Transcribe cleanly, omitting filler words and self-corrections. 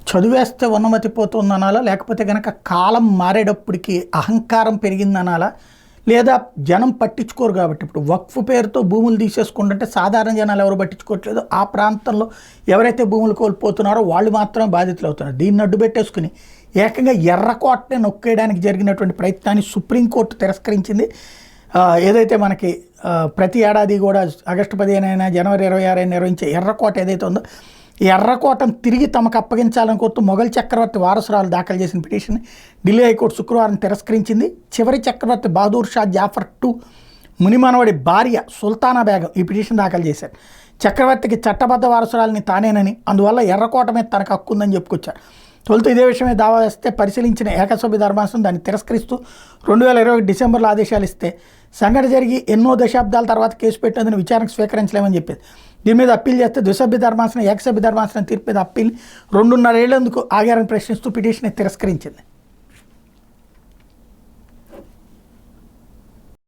చదివేస్తే ఉన్నమతి పోతుందనాలా, లేకపోతే కనుక కాలం మారేటప్పటికి అహంకారం పెరిగిందనాలా, లేదా జనం పట్టించుకోరు కాబట్టి ఇప్పుడు వక్ఫ్ పేరుతో భూములు తీసేసుకుంటుంటే సాధారణ జనాలు ఎవరు పట్టించుకోవట్లేదు. ఆ ప్రాంతంలో ఎవరైతే భూములు కోల్పోతున్నారో వాళ్ళు మాత్రమే బాధితులు అవుతున్నారు. దీన్ని అడ్డు పెట్టేసుకుని ఏకంగా ఎర్రకోటనే నొక్కేయడానికి జరిగినటువంటి ప్రయత్నాన్ని సుప్రీంకోర్టు తిరస్కరించింది. ఏదైతే మనకి ప్రతి ఏడాది కూడా ఆగస్టు 15 జనవరి 26 నిర్వహించే ఎర్రకోట ఏదైతే ఉందో ఈ ఎర్రకోటను తిరిగి తమకు అప్పగించాలని కోరుతూ మొఘల్ చక్రవర్తి వారసురాలు దాఖలు చేసిన పిటిషన్ ఢిల్లీ హైకోర్టు శుక్రవారం తిరస్కరించింది. చివరి చక్రవర్తి బహదూర్ షా జాఫర్ II మునిమనవడి భార్య సుల్తానా బేగం ఈ పిటిషన్ దాఖలు చేశారు. చక్రవర్తికి చట్టబద్ధ వారసురాలని తానేనని, అందువల్ల ఎర్రకోట మీద తనకు హక్కు ఉందని చెప్పుకొచ్చారు. తొలుత ఇదే విషయమే దావా వేస్తే పరిశీలించిన ఏకసభ్య ధర్మాసనం దాన్ని తిరస్కరిస్తూ 2021 డిసెంబర్లో ఆదేశాలు ఇస్తే సంఘటన జరిగి ఎన్నో దశాబ్దాల తర్వాత కేసు పెట్టేందుకు విచారణకు స్వీకరించలేమని చెప్పేది. దీని మీద అప్పీల్ చేస్తే ద్విసభ్య ధర్మాసనం ఏకసభ్య ధర్మాసనం తీర్పు మీద అప్పీల్ 2.5 ఏళ్లందుకు ఆగారని ప్రశ్నిస్తూ పిటిషన్ తిరస్కరించింది.